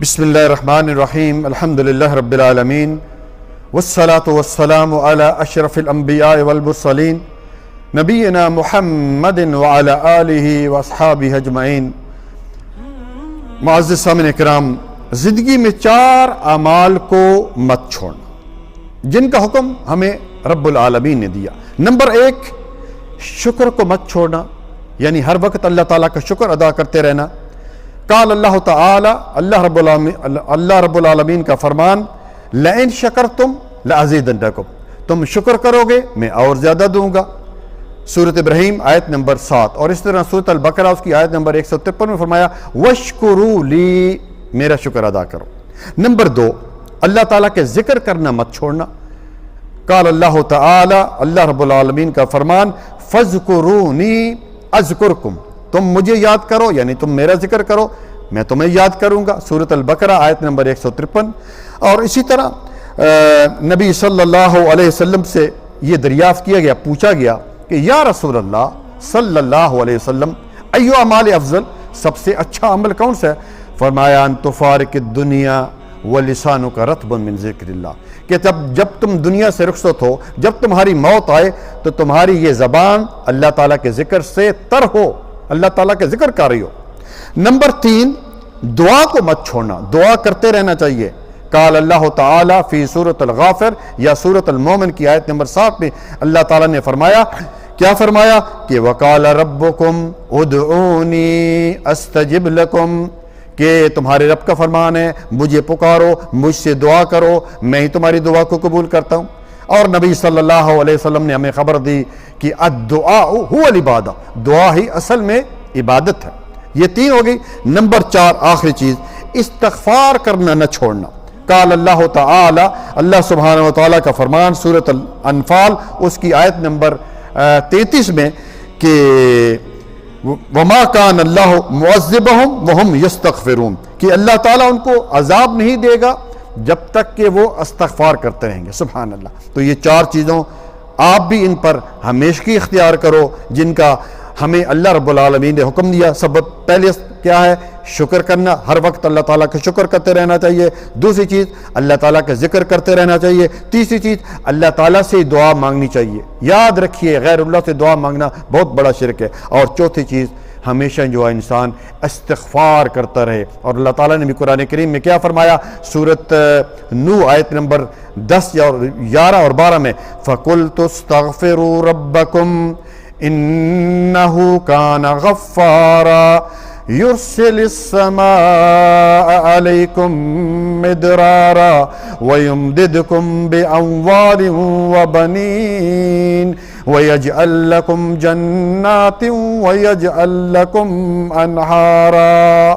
بسم اللہ الرحمن الرحیم الحمد للہ رب العالمین والصلاة والسلام علی اشرف الانبیاء والمرسلین نبینا محمد وعلی آلہ واصحابہ اجمعین۔ معزز سامعین کرام، زندگی میں 4 اعمال کو مت چھوڑنا جن کا حکم ہمیں رب العالمین نے دیا۔ نمبر 1، شکر کو مت چھوڑنا، یعنی ہر وقت اللہ تعالیٰ کا شکر ادا کرتے رہنا۔ قال اللہ تعالی، اللہ رب العالمین کا فرمان، لئن شکرتم لازیدنکم، تم شکر کرو گے میں اور زیادہ دوں گا۔ سورۃ ابراہیم آیت نمبر 7، اور اس طرح سورۃ البقرہ اس کی آیت نمبر 153 میں فرمایا وشکروا لی، میرا شکر ادا کرو۔ نمبر 2، اللہ تعالیٰ کے ذکر کرنا مت چھوڑنا۔ قال اللہ تعالی، اللہ رب العالمین کا فرمان، فاذکرونی اذکرکم، تم مجھے یاد کرو یعنی تم میرا ذکر کرو میں تمہیں یاد کروں گا۔ سورۃ البقرہ آیت نمبر 153۔ اور اسی طرح نبی صلی اللہ علیہ وسلم سے یہ دریافت کیا گیا، پوچھا گیا کہ یا رسول اللہ صلی اللہ علیہ وسلم، ایو اعمال افضل، سب سے اچھا عمل کون سا ہے؟ فرمایا ان تفارق الدنیا ولسانک رطب من ذکر اللہ، کہ جب تم دنیا سے رخصت ہو، جب تمہاری موت آئے تو تمہاری یہ زبان اللہ تعالیٰ کے ذکر سے تر ہو، اللہ تعالیٰ کے ذکر کر رہی ہو۔ نمبر 3، دعا کو مت چھوڑنا، دعا کرتے رہنا چاہیے۔ قال اللہ تعالیٰ فی سورۃ الغافر یا سورۃ المومن کی آیت نمبر 7 میں اللہ تعالیٰ نے فرمایا، کیا فرمایا کہ وقال ربکم ادعونی استجب لکم، کہ تمہارے رب کا فرمان ہے مجھے پکارو، مجھ سے دعا کرو، میں ہی تمہاری دعا کو قبول کرتا ہوں۔ اور نبی صلی اللہ علیہ وسلم نے ہمیں خبر دی کہ الدعاء هو العبادہ، دعا ہی اصل میں عبادت ہے۔ یہ 3 ہو گئی۔ نمبر 4، آخری چیز، استغفار کرنا نہ چھوڑنا۔ قال اللہ تعالی، اللہ سبحانہ وتعالی کا فرمان سورۃ الانفال اس کی آیت نمبر 33 میں کہ وما کان اللہ معذبہم وہم یستغفرون، کہ اللہ تعالیٰ ان کو عذاب نہیں دے گا جب تک کہ وہ استغفار کرتے رہیں گے۔ سبحان اللہ۔ تو یہ 4 چیزوں آپ بھی ان پر ہمیشگی اختیار کرو جن کا ہمیں اللہ رب العالمین نے حکم دیا۔ سبب پہلے کیا ہے؟ شکر کرنا، ہر وقت اللہ تعالیٰ کا شکر کرتے رہنا چاہیے۔ دوسری چیز، اللہ تعالیٰ کا ذکر کرتے رہنا چاہیے۔ تیسری چیز، اللہ تعالیٰ سے دعا مانگنی چاہیے۔ یاد رکھیے غیر اللہ سے دعا مانگنا بہت بڑا شرک ہے۔ اور چوتھی چیز، ہمیشہ جو انسان استغفار کرتا رہے۔ اور اللہ تعالیٰ نے بھی قرآن کریم میں کیا فرمایا؟ سورۃ نو آیت نمبر 10 اور 11 اور 12 میں فَقُلْتُ اسْتَغْفِرُوا رَبَّكُمْ إِنَّهُ كَانَ غَفَّارًا يُرْسِلِ السَّمَاءَ عَلَيْكُمْ مِدْرَارًا وَيُمْدِدْكُمْ بِأَمْوَالٍ وَبَنِينَ وَيَجْعَلْ لَكُمْ جَنَّاتٍ وَيَجْعَلْ لَكُمْ أَنْهَارًا۔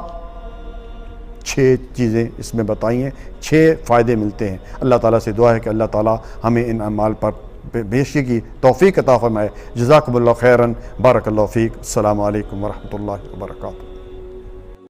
6 چیزیں اس میں بتائی ہیں، 6 فائدے ملتے ہیں۔ اللہ تعالیٰ سے دعا ہے کہ اللہ تعالیٰ ہمیں ان اعمال پر بیشی کی توفیق عطا فرمائے۔ جزاکم اللہ خیراً، بارک اللہ فیک۔ السلام علیکم ورحمۃ اللہ وبرکاتہ۔